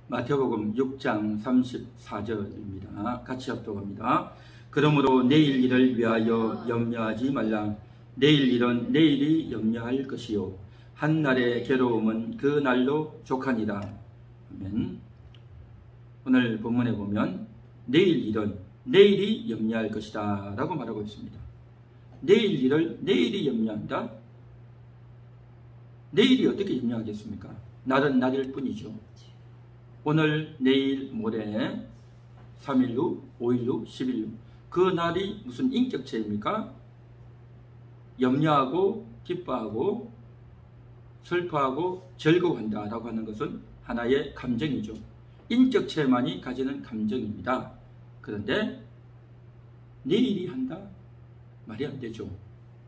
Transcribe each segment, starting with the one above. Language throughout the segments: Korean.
마태복음 6장 34절입니다. 같이 합독합니다. 그러므로 내일 일을 위하여 염려하지 말라. 내일 일은 내일이 염려할 것이요 한날의 괴로움은 그 날로 족하니라. 아멘. 오늘 본문에 보면 내일 일은 내일이 염려할 것이다 라고 말하고 있습니다. 내일 일을 내일이 염려한다? 내일이 어떻게 염려하겠습니까? 날은 날일 뿐이죠. 오늘, 내일, 모레, 3일 후, 5일 후, 10일 후. 그 날이 무슨 인격체입니까? 염려하고 기뻐하고 슬퍼하고 즐거워한다 라고 하는 것은 하나의 감정이죠. 인격체만이 가지는 감정입니다. 그런데 내일이 한다? 말이 안 되죠.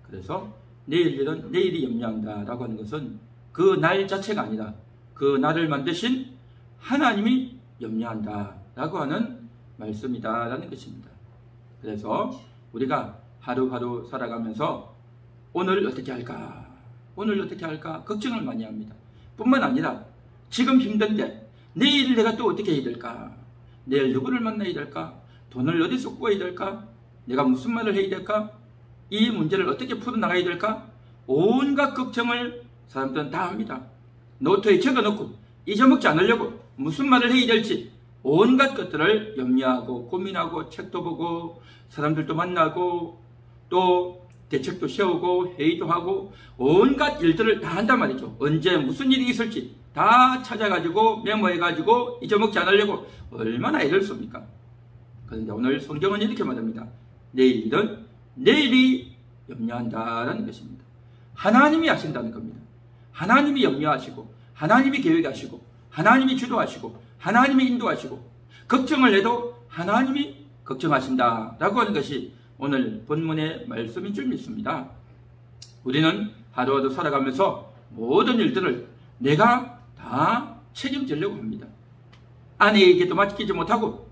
그래서 내일 일은 내일이 염려한다 라고 하는 것은 그 날 자체가 아니라 그 날을 만드신 하나님이 염려한다 라고 하는 말씀이다 라는 것입니다. 그래서 우리가 하루하루 살아가면서 오늘 어떻게 할까? 오늘 어떻게 할까? 걱정을 많이 합니다. 뿐만 아니라 지금 힘든데 내일 내가 또 어떻게 해야 될까? 내일 누구를 만나야 될까? 돈을 어디서 구해야 될까? 내가 무슨 말을 해야 될까? 이 문제를 어떻게 풀어나가야 될까? 온갖 걱정을 사람들은 다 합니다. 노트에 적어놓고 잊어먹지 않으려고 무슨 말을 해야 될지 온갖 것들을 염려하고 고민하고 책도 보고 사람들도 만나고 또 대책도 세우고 회의도 하고 온갖 일들을 다 한단 말이죠. 언제 무슨 일이 있을지 다 찾아가지고 메모해가지고 잊어먹지 않으려고 얼마나 애를 씁니까? 그런데 오늘 성경은 이렇게 말합니다. 내일 일은 내일이 염려한다라는 것입니다. 하나님이 하신다는 겁니다. 하나님이 염려하시고 하나님이 계획하시고 하나님이 주도하시고 하나님이 인도하시고 걱정을 해도 하나님이 걱정하신다 라고 하는 것이 오늘 본문의 말씀인 줄 믿습니다. 우리는 하루하루 살아가면서 모든 일들을 내가 다 책임지려고 합니다. 아내에게도 맡기지 못하고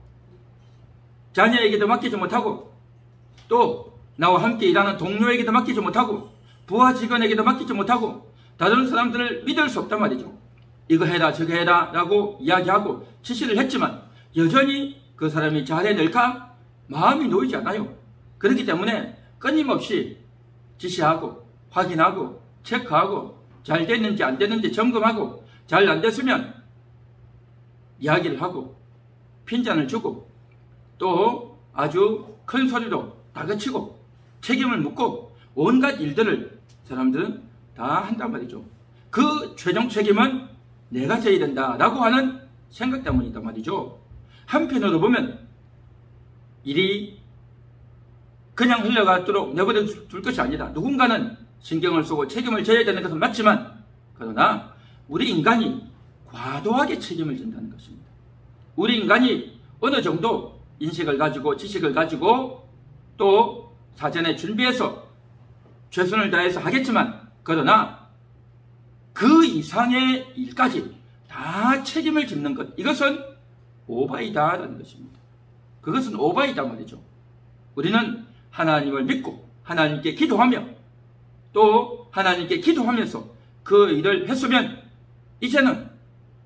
자녀에게도 맡기지 못하고 또 나와 함께 일하는 동료에게도 맡기지 못하고 부하 직원에게도 맡기지 못하고 다른 사람들을 믿을 수 없단 말이죠. 이거 해라 저거 해라 라고 이야기하고 지시를 했지만 여전히 그 사람이 잘해낼까? 마음이 놓이지 않아요. 그렇기 때문에 끊임없이 지시하고 확인하고 체크하고 잘 됐는지 안 됐는지 점검하고 잘 안 됐으면 이야기를 하고 핀잔을 주고 또 아주 큰 소리로 다그치고 책임을 묻고 온갖 일들을 사람들은 다 한단 말이죠. 그 최종 책임은 내가 져야 된다라고 하는 생각 때문이단 말이죠. 한편으로 보면 일이 그냥 흘러가도록 내버려 둘 것이 아니다. 누군가는 신경을 쓰고 책임을 져야 되는 것은 맞지만 그러나 우리 인간이 과도하게 책임을 진다는 것입니다. 우리 인간이 어느 정도 인식을 가지고 지식을 가지고 또 사전에 준비해서 최선을 다해서 하겠지만 그러나 그 이상의 일까지 다 책임을 짚는 것, 이것은 오바이다라는 것입니다. 그것은 오바이다 말이죠. 우리는 하나님을 믿고 하나님께 기도하며 또 하나님께 기도하면서 그 일을 했으면 이제는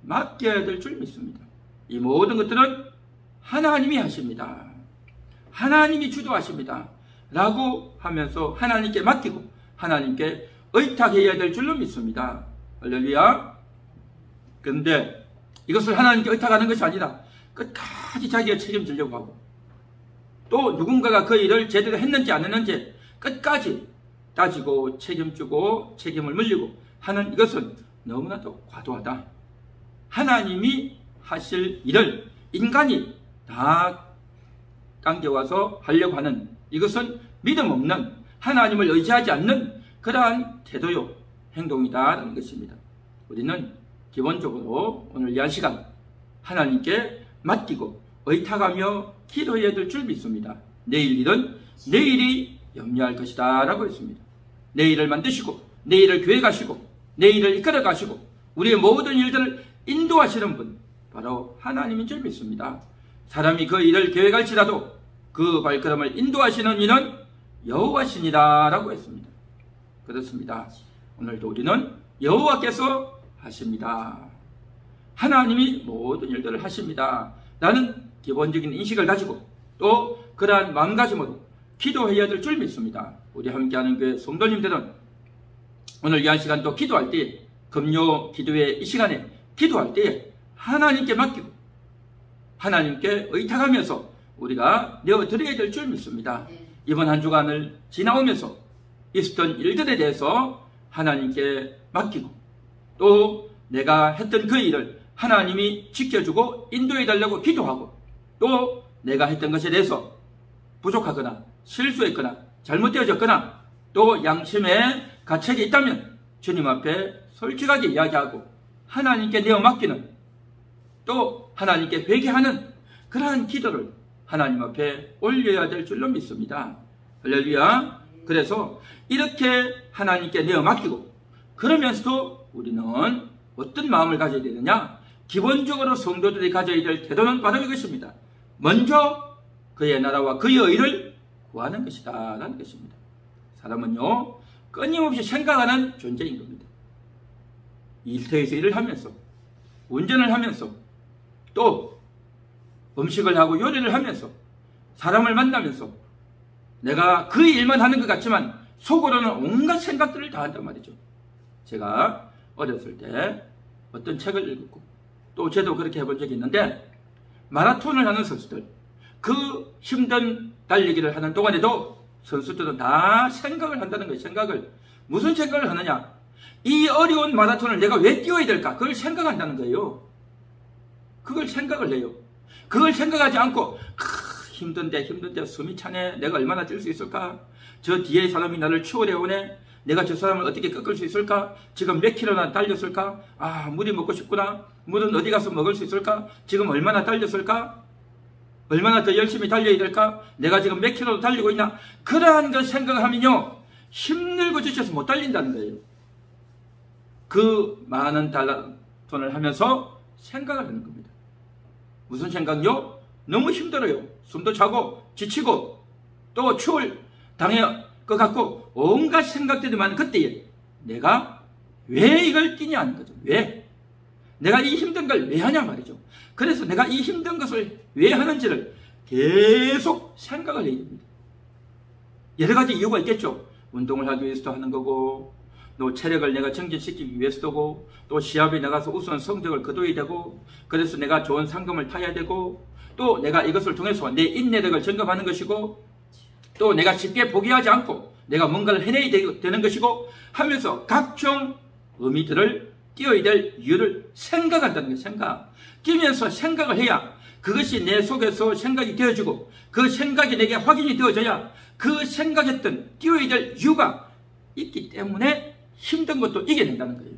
맡겨야 될 줄 믿습니다. 이 모든 것들은 하나님이 하십니다. 하나님이 주도하십니다. 라고 하면서 하나님께 맡기고 하나님께 의탁해야 될 줄로 믿습니다. 할렐루야. 그런데 이것을 하나님께 의탁하는 것이 아니라 끝까지 자기가 책임지려고 하고 또 누군가가 그 일을 제대로 했는지 안 했는지 끝까지 따지고 책임지고 책임을 물리고 하는 이것은 너무나도 과도하다. 하나님이 하실 일을 인간이 다 당겨와서 하려고 하는 이것은 믿음 없는 하나님을 의지하지 않는 그러한 태도요 행동이다라는 것입니다. 우리는 기본적으로 오늘 이 한 시간 하나님께 맡기고 의탁하며 기도해야 될 줄 믿습니다. 내일 일은 내일이 염려할 것이다 라고 했습니다. 내일을 만드시고 내일을 계획하시고 내일을 이끌어 가시고 우리의 모든 일들을 인도하시는 분 바로 하나님인 줄 믿습니다. 사람이 그 일을 계획할지라도 그 발걸음을 인도하시는 이는 여호와시니라 라고 했습니다. 그렇습니다. 오늘도 우리는 여호와께서 하십니다. 하나님이 모든 일들을 하십니다 라는 기본적인 인식을 가지고 또 그러한 마음가짐으로 기도해야 될 줄 믿습니다. 우리 함께하는 교회 성도님들은 오늘 이 한 시간 또 기도할 때, 금요 기도회 이 시간에 기도할 때에 하나님께 맡기고 하나님께 의탁하면서 우리가 내어드려야 될 줄 믿습니다. 이번 한 주간을 지나오면서 있었던 일들에 대해서 하나님께 맡기고 또 내가 했던 그 일을 하나님이 지켜주고 인도해달라고 기도하고 또 내가 했던 것에 대해서 부족하거나 실수했거나 잘못되어졌거나 또 양심의 가책이 있다면 주님 앞에 솔직하게 이야기하고 하나님께 내어 맡기는 또 하나님께 회개하는 그러한 기도를 하나님 앞에 올려야 될 줄로 믿습니다. 할렐루야. 그래서 이렇게 하나님께 내어 맡기고 그러면서도 우리는 어떤 마음을 가져야 되느냐? 기본적으로 성도들이 가져야 될 태도는 바로 이것입니다. 먼저 그의 나라와 그의 의를 구하는 것이다 라는 것입니다. 사람은요 끊임없이 생각하는 존재인 겁니다. 일터에서 일을 하면서 운전을 하면서 또 음식을 하고 요리를 하면서 사람을 만나면서 내가 그 일만 하는 것 같지만 속으로는 온갖 생각들을 다 한단 말이죠. 제가 어렸을 때 어떤 책을 읽었고 또 저도 그렇게 해본 적이 있는데 마라톤을 하는 선수들 그 힘든 달리기를 하는 동안에도 선수들은 다 생각을 한다는 거예요. 생각을. 무슨 생각을 하느냐? 이 어려운 마라톤을 내가 왜 뛰어야 될까? 그걸 생각한다는 거예요. 그걸 생각을 해요. 그걸 생각하지 않고 힘든데 숨이 차네. 내가 얼마나 뛸 수 있을까? 저 뒤에 사람이 나를 추월해오네. 내가 저 사람을 어떻게 꺾을 수 있을까? 지금 몇 킬로나 달렸을까? 물이 먹고 싶구나. 물은 어디 가서 먹을 수 있을까? 지금 얼마나 달렸을까? 얼마나 더 열심히 달려야 될까? 내가 지금 몇 킬로 달리고 있나? 그러한 걸 생각을 하면요 힘들고 지쳐서 못 달린다는 거예요. 그 많은 마라톤을 하면서 생각을 하는 겁니다. 무슨 생각요? 너무 힘들어요. 숨도 차고 지치고 또 추월 당할 것 같고 온갖 생각들이 많은 그때에 내가 왜 이걸 뛰냐 하는 거죠. 왜? 내가 이 힘든 걸 왜 하냐 말이죠. 그래서 내가 이 힘든 것을 왜 하는지를 계속 생각을 해야 됩니다. 여러 가지 이유가 있겠죠. 운동을 하기 위해서도 하는 거고 또 체력을 내가 증진시키기 위해서도 또 시합에 나가서 우수한 성적을 거둬야 되고 그래서 내가 좋은 상금을 타야 되고 또 내가 이것을 통해서 내 인내력을 점검하는 것이고 또 내가 쉽게 포기하지 않고 내가 뭔가를 해내야 되는 것이고 하면서 각종 의미들을 뛰어야 될 이유를 생각한다는 거예요. 생각. 뛰면서 생각을 해야 그것이 내 속에서 생각이 되어지고 그 생각이 내게 확인이 되어져야 그 생각했던 뛰어야 될 이유가 있기 때문에 힘든 것도 이겨낸다는 거예요.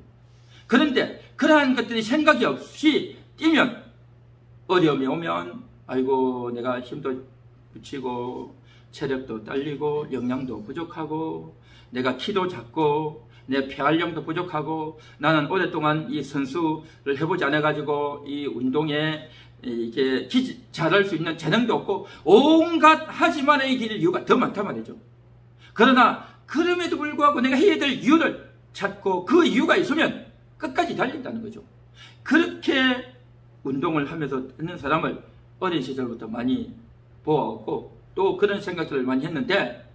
그런데 그러한 것들이 생각이 없이 뛰면 어려움이 오면 아이고 내가 힘도 붙이고 체력도 딸리고 영양도 부족하고 내가 키도 작고 내 폐활량도 부족하고 나는 오랫동안 이 선수를 해보지 않아가지고 이 운동에 이게 잘할 수 있는 재능도 없고 온갖 하지 말아야 될 이유가 더 많단 말이죠. 그러나 그럼에도 불구하고 내가 해야 될 이유를 찾고 그 이유가 있으면 끝까지 달린다는 거죠. 그렇게 운동을 하면서 있는 사람을 어린 시절부터 많이 보았고 또 그런 생각들을 많이 했는데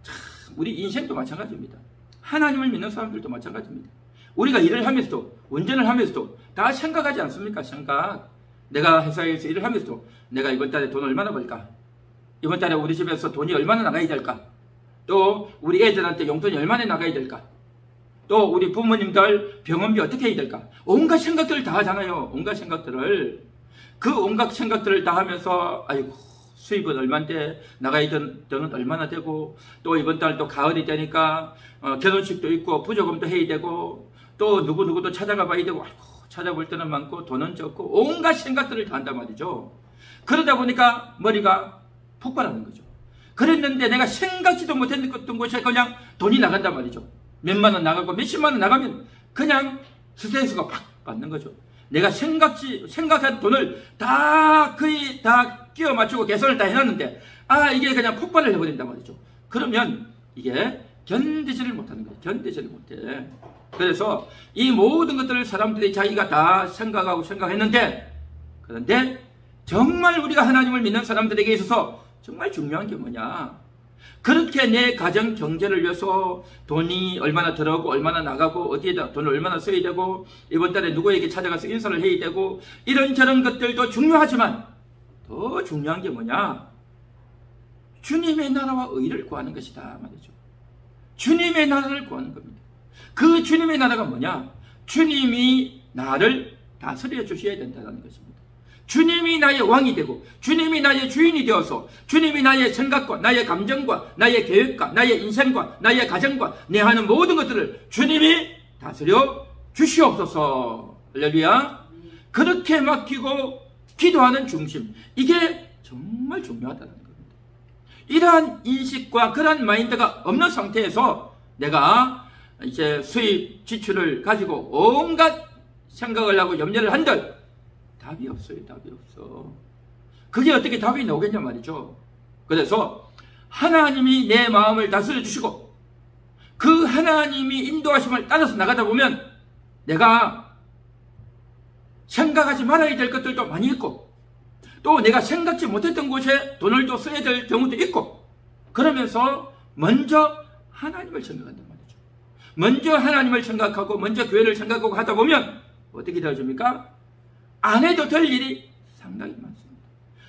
참 우리 인생도 마찬가지입니다. 하나님을 믿는 사람들도 마찬가지입니다. 우리가 일을 하면서도 운전을 하면서도 다 생각하지 않습니까? 생각. 내가 회사에서 일을 하면서도 내가 이번 달에 돈 얼마나 벌까? 이번 달에 우리 집에서 돈이 얼마나 나가야 될까? 또 우리 애들한테 용돈이 얼마나 나가야 될까? 또 우리 부모님들 병원비 어떻게 해야 될까? 온갖 생각들을 다 하잖아요. 온갖 생각들을. 그 온갖 생각들을 다 하면서 아이고 수입은 얼마인데 나가야 되는 돈은 얼마나 되고 또 이번 달 또 가을이 되니까 결혼식도 있고 부조금도 해야 되고 또 누구누구도 찾아가 봐야 되고 아이고 찾아볼 때는 많고 돈은 적고 온갖 생각들을 다 한단 말이죠. 그러다 보니까 머리가 폭발하는 거죠. 그랬는데 내가 생각지도 못했던 곳에 그냥 돈이 나간단 말이죠. 몇만 원 나가고 몇십만 원 나가면 그냥 스트레스가 팍 받는 거죠. 내가 생각한 돈을 거의 다 끼워 맞추고 계산을 다 해놨는데 이게 그냥 폭발을 해버린단 말이죠. 그러면 이게 견디지를 못하는 거예요. 견디지를 못해. 그래서 이 모든 것들을 사람들이 자기가 다 생각했는데, 그런데 정말 우리가 하나님을 믿는 사람들에게 있어서 정말 중요한 게 뭐냐? 그렇게 내 가정 경제를 위해서 돈이 얼마나 들어오고 얼마나 나가고 어디에다 돈을 얼마나 써야 되고 이번 달에 누구에게 찾아가서 인사를 해야 되고 이런저런 것들도 중요하지만 더 중요한 게 뭐냐? 주님의 나라와 의를 구하는 것이다 말이죠. 주님의 나라를 구하는 겁니다. 그 주님의 나라가 뭐냐? 주님이 나를 다스려 주셔야 된다는 것입니다. 주님이 나의 왕이 되고 주님이 나의 주인이 되어서 주님이 나의 생각과 나의 감정과 나의 계획과 나의 인생과 나의 가정과 내 하는 모든 것들을 주님이 다스려 주시옵소서. 할렐루야. 그렇게 맡기고 기도하는 중심, 이게 정말 중요하다는 겁니다. 이러한 인식과 그러한 마인드가 없는 상태에서 내가 이제 수입 지출을 가지고 온갖 생각을 하고 염려를 한들 답이 없어요. 답이 없어. 그게 어떻게 답이 나오겠냐 말이죠. 그래서 하나님이 내 마음을 다스려 주시고 그 하나님이 인도하심을 따라서 나가다 보면 내가 생각하지 말아야 될 것들도 많이 있고 또 내가 생각지 못했던 곳에 돈을 또 써야 될 경우도 있고 그러면서 먼저 하나님을 생각한단 말이죠. 먼저 하나님을 생각하고 먼저 교회를 생각하고 하다 보면 어떻게 되어집니까? 안 해도 될 일이 상당히 많습니다.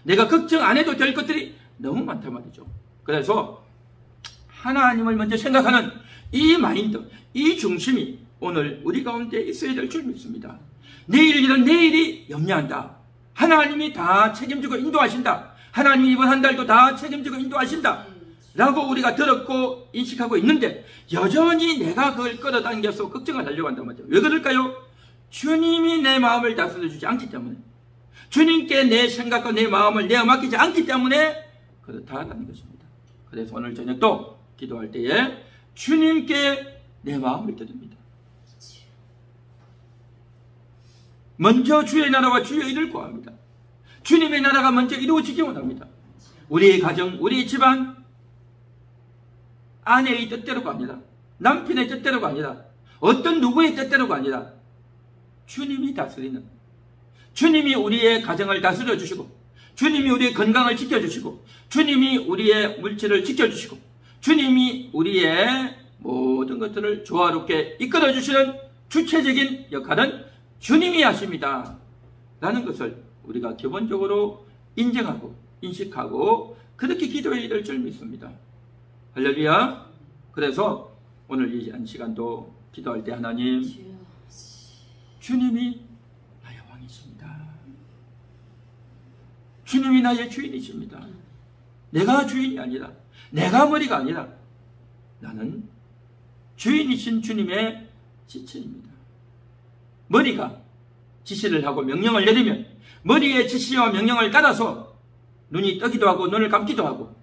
내가 걱정 안 해도 될 것들이 너무 많단 말이죠. 그래서 하나님을 먼저 생각하는 이 마인드, 이 중심이 오늘 우리 가운데 있어야 될 줄 믿습니다. 내일 일은 내일이 염려한다. 하나님이 다 책임지고 인도하신다. 하나님이 이번 한 달도 다 책임지고 인도하신다. 라고 우리가 들었고 인식하고 있는데 여전히 내가 그걸 끌어당겨서 걱정을 하려고 한단 말이죠. 왜 그럴까요? 주님이 내 마음을 다스려 주지 않기 때문에, 주님께 내 생각과 내 마음을 내어 맡기지 않기 때문에 그렇다는 것입니다. 그래서 오늘 저녁도 기도할 때에 주님께 내 마음을 드립니다. 먼저 주의 나라와 주의 의를 구합니다. 주님의 나라가 먼저 이루어지기 원합니다. 우리의 가정, 우리의 집안, 아내의 뜻대로가 아니라 남편의 뜻대로가 아니라 어떤 누구의 뜻대로가 아니라 주님이 다스리는, 주님이 우리의 가정을 다스려 주시고 주님이 우리의 건강을 지켜주시고 주님이 우리의 물질을 지켜주시고 주님이 우리의 모든 것들을 조화롭게 이끌어 주시는 주체적인 역할은 주님이 하십니다 라는 것을 우리가 기본적으로 인정하고 인식하고 그렇게 기도해야 될 줄 믿습니다. 할렐루야. 그래서 오늘 이 시간도 기도할 때 하나님, 주님이 나의 왕이십니다. 주님이 나의 주인이십니다. 내가 주인이 아니라, 내가 머리가 아니라 나는 주인이신 주님의 지체입니다. 머리가 지시를 하고 명령을 내리면 머리의 지시와 명령을 따라서 눈이 뜨기도 하고 눈을 감기도 하고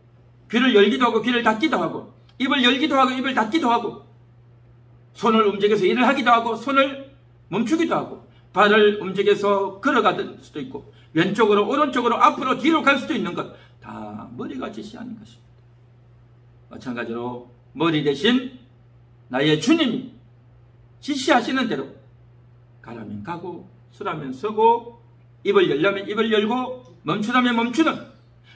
귀를 열기도 하고 귀를 닫기도 하고 입을 열기도 하고 입을 닫기도 하고 손을 움직여서 일을 하기도 하고 손을 멈추기도 하고 발을 움직여서 걸어갈 수도 있고 왼쪽으로 오른쪽으로 앞으로 뒤로 갈 수도 있는 것 다 머리가 지시하는 것입니다. 마찬가지로 머리 대신 나의 주님이 지시하시는 대로 가라면 가고 서라면 서고 입을 열려면 입을 열고 멈추라면 멈추는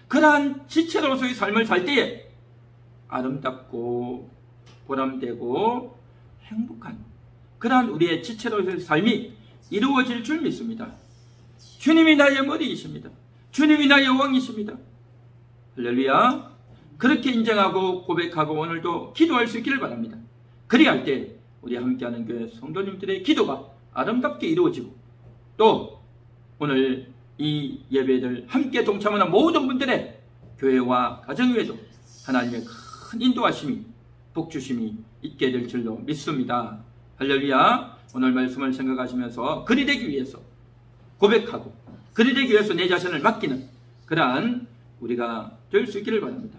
그러한 지체로서의 삶을 살 때에 아름답고 보람되고 행복한 그러한 우리의 지체로서의 삶이 이루어질 줄 믿습니다. 주님이 나의 머리이십니다. 주님이 나의 왕이십니다. 할렐루야. 그렇게 인정하고 고백하고 오늘도 기도할 수 있기를 바랍니다. 그리할 때 우리 함께하는 교회 성도님들의 기도가 아름답게 이루어지고 또 오늘 이 예배를 함께 동참하는 모든 분들의 교회와 가정 위에도 하나님의 큰 인도하심이 복주심이 있게 될 줄로 믿습니다. 할렐루야. 오늘 말씀을 생각하시면서 그리 되기 위해서 고백하고 그리 되기 위해서 내 자신을 맡기는 그러한 우리가 될 수 있기를 바랍니다.